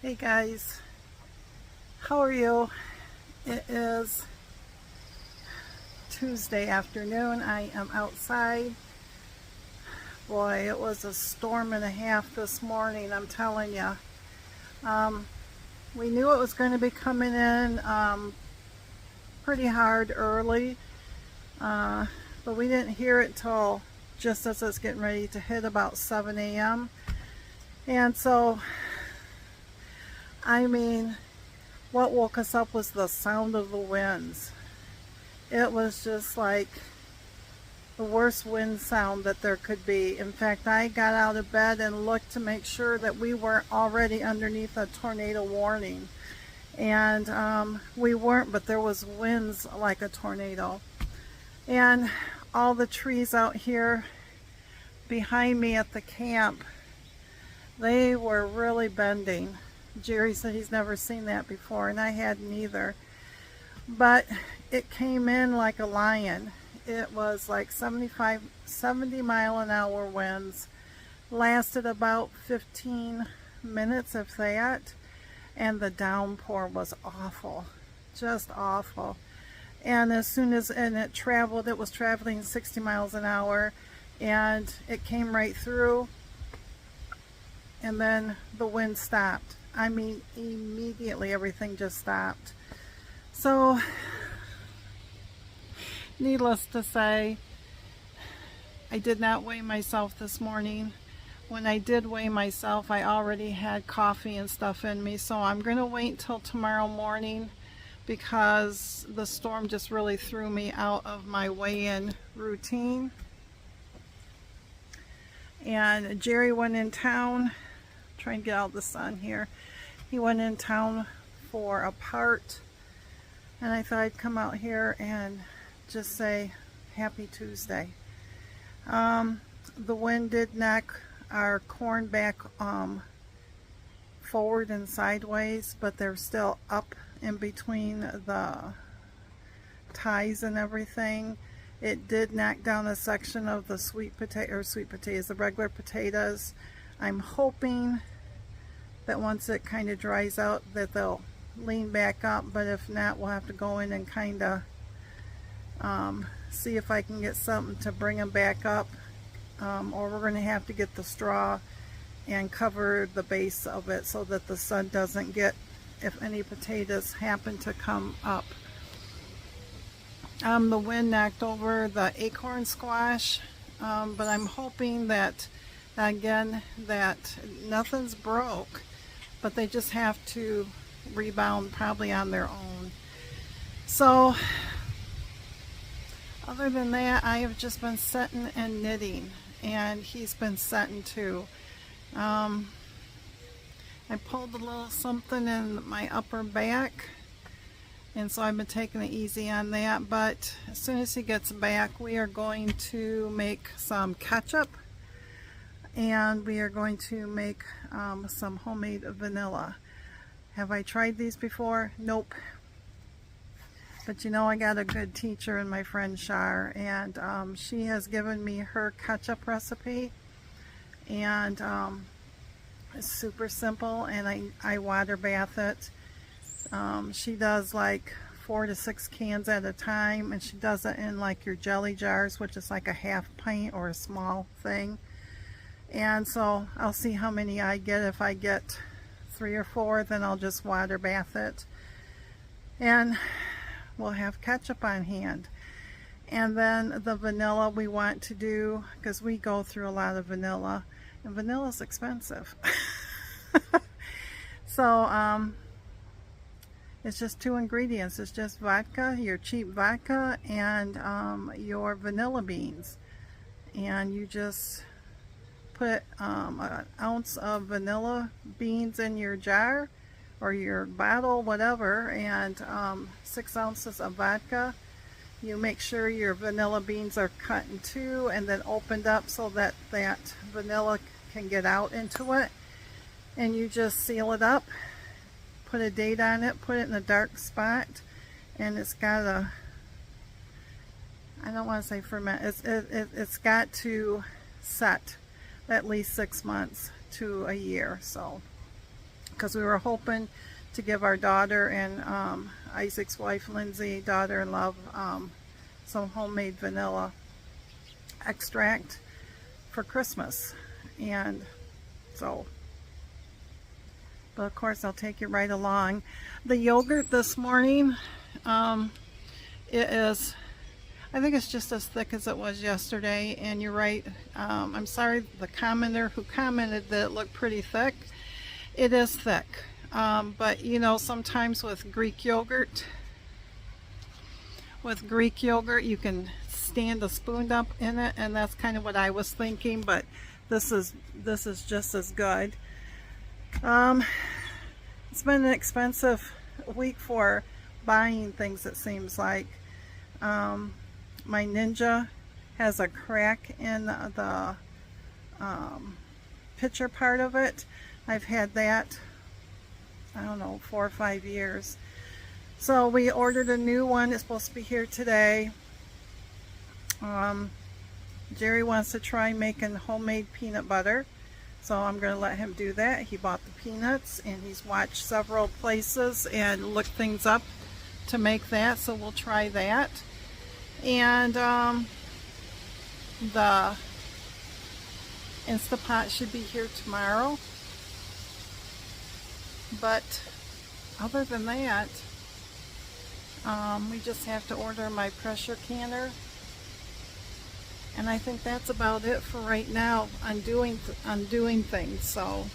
Hey guys, how are you? It is Tuesday afternoon. I am outside. Boy, it was a storm and a half this morning, I'm telling you. Um, we knew it was going to be coming in pretty hard early, uh, but we didn't hear it till just as it's getting ready to hit about 7 a.m. And so, I mean, what woke us up was the sound of the winds. It was just like the worst wind sound that there could be. In fact, I got out of bed and looked to make sure that we weren't already underneath a tornado warning. And we weren't, but there was winds like a tornado. And all the trees out here behind me at the camp, they were really bending. Jerry said he's never seen that before, and I hadn't either. But it came in like a lion. It was like 70 mile an hour winds, lasted about 15 minutes if that, and the downpour was awful, just awful. And as soon as it traveled, it was traveling 60 miles an hour, and it came right through, and then the wind stopped. I mean, immediately everything just stopped. So needless to say, I did not weigh myself this morning. When I did weigh myself, I already had coffee and stuff in me, so I'm going to wait till tomorrow morning because the storm just really threw me out of my weigh-in routine. And Jerry went in town, trying to get out the sun here. He went in town for a part, and I thought I'd come out here and just say happy Tuesday. The wind did knock our corn back forward and sideways, but they're still up in between the ties and everything. It did knock down a section of the sweet potatoes, the regular potatoes. I'm hoping that once it kind of dries out that they'll lean back up, but if not, we'll have to go in and kind of see if I can get something to bring them back up, or we're going to have to get the straw and cover the base of it so that the sun doesn't get, if any potatoes happen to come up. The wind knocked over the acorn squash, but I'm hoping that, again, that nothing's broke, but they just have to rebound probably on their own. So other than that, I have just been sitting and knitting, and he's been sitting too. I pulled a little something in my upper back, and so I've been taking it easy on that, but as soon as he gets back, we are going to make some ketchup, and we are going to make some homemade vanilla. Have I tried these before? Nope. But you know, I got a good teacher in my friend Shar, and she has given me her ketchup recipe, and it's super simple, and I water bath it. She does like 4 to 6 cans at a time, and she does it in like your jelly jars, which is like a half pint or a small thing. And so I'll see how many I get. If I get 3 or 4, then I'll just water bath it, and we'll have ketchup on hand. And then the vanilla we want to do, because we go through a lot of vanilla, and vanilla's expensive. So it's just 2 ingredients. It's just vodka, your cheap vodka, and your vanilla beans. And you just put an ounce of vanilla beans in your jar or your bottle, whatever, and 6 ounces of vodka. You make sure your vanilla beans are cut in 2 and then opened up so that that vanilla can get out into it. And you just seal it up, put a date on it, put it in a dark spot, and it's got a, I don't want to say ferment, it's got to set at least 6 months to a year. So because we were hoping to give our daughter and Isaac's wife, Lindsay, daughter-in-law, some homemade vanilla extract for Christmas. And so, but of course I'll take you right along. The yogurt this morning, it is, I think it's just as thick as it was yesterday. And you're right, I'm sorry, the commenter who commented that it looked pretty thick. It is thick, but you know, sometimes with Greek yogurt you can stand a spoon up in it, and that's kind of what I was thinking, but this is just as good. It's been an expensive week for buying things, it seems like. My Ninja has a crack in the pitcher part of it. I've had that, I don't know, 4 or 5 years. So we ordered a new one. It's supposed to be here today. Jerry wants to try making homemade peanut butter, so I'm going to let him do that. He bought the peanuts, and he's watched several places and looked things up to make that, so we'll try that. And the Instapot should be here tomorrow. But other than that, we just have to order my pressure canner. And I think that's about it for right now on doing things. So,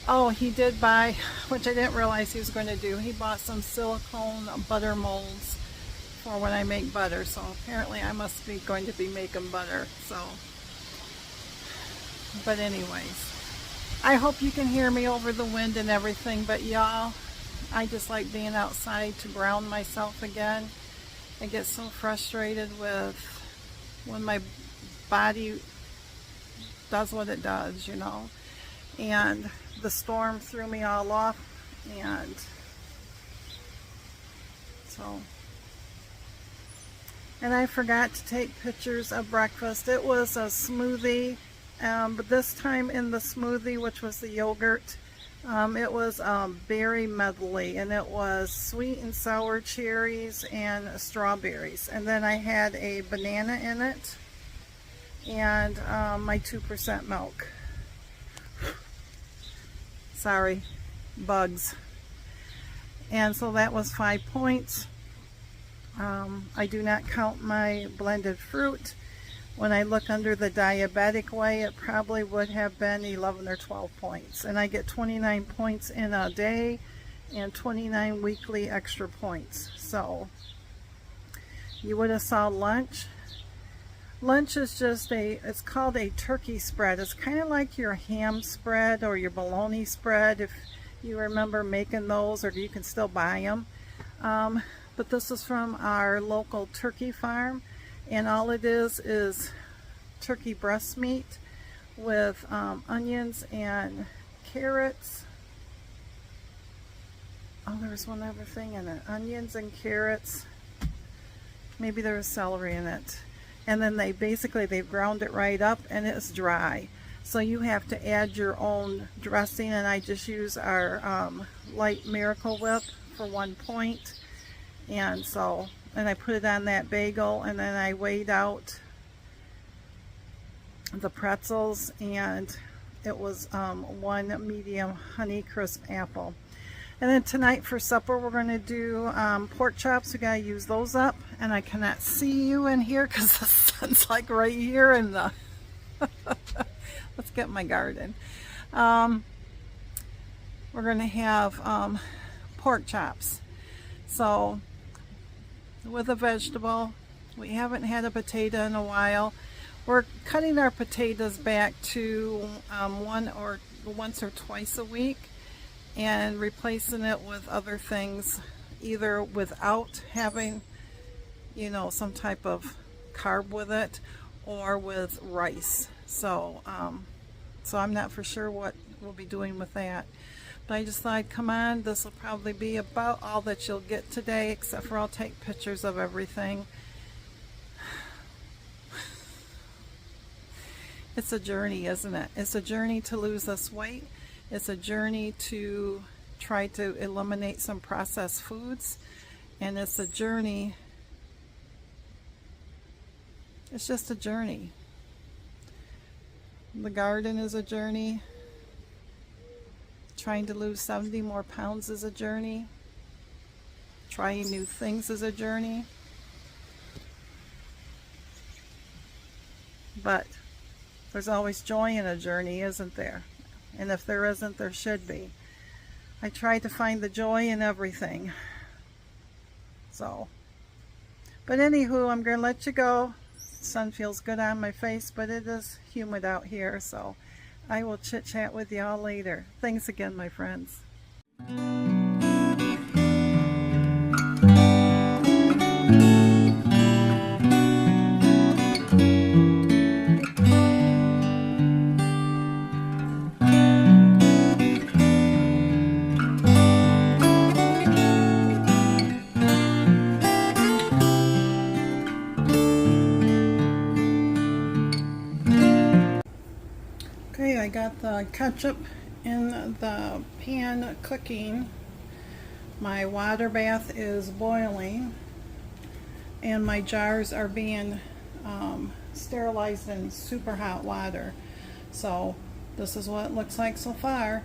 oh, he did buy, which I didn't realize he was going to do, he bought some silicone butter molds for when I make butter. So apparently I must be going to be making butter. So, but anyways, I hope you can hear me over the wind and everything. But y'all, I just like being outside to ground myself again. I get so frustrated with when my body does what it does, you know. And the storm threw me all off, and so, and I forgot to take pictures of breakfast. It was a smoothie, but this time in the smoothie, which was the yogurt, it was berry medley, and it was sweet and sour cherries and strawberries. And then I had a banana in it, and my 2% milk. Sorry, bugs. And so that was 5 points. I do not count my blended fruit. When I look under the diabetic way, it probably would have been 11 or 12 points. And I get 29 points in a day and 29 weekly extra points. So you would have saw lunch. Lunch is just it's called a turkey spread. It's kind of like your ham spread or your bologna spread, if you remember making those, or you can still buy them. But this is from our local turkey farm. And all it is turkey breast meat with onions and carrots. Oh, there was one other thing in it. Onions and carrots. Maybe there was celery in it. And then they've ground it right up, and it's dry. So you have to add your own dressing, and I just use our light Miracle Whip for 1 point. And so, and I put it on that bagel, and then I weighed out the pretzels, and it was 1 medium Honey Crisp apple. And then tonight for supper we're going to do pork chops. We gotta use those up, and I cannot see you in here because the sun's like right here in the let's get my garden. We're going to have pork chops. So with a vegetable. We haven't had a potato in a while. We're cutting our potatoes back to once or twice a week and replacing it with other things, either without having, you know, some type of carb with it, or with rice. So so I'm not for sure what we'll be doing with that. But I just thought, come on, this will probably be about all that you'll get today, except for I'll take pictures of everything. It's a journey, isn't it? It's a journey to lose this weight. It's a journey to try to eliminate some processed foods, and it's a journey. It's just a journey. The garden is a journey. Trying to lose 70 more pounds is a journey. Trying new things is a journey. But there's always joy in a journey, isn't there? And if there isn't, there should be. I try to find the joy in everything. So, but anywho, I'm going to let you go. The sun feels good on my face, but it is humid out here, so I will chit chat with y'all later. Thanks again, my friends. Okay, I got the ketchup in the pan cooking. My water bath is boiling, and my jars are being sterilized in super hot water. So this is what it looks like so far.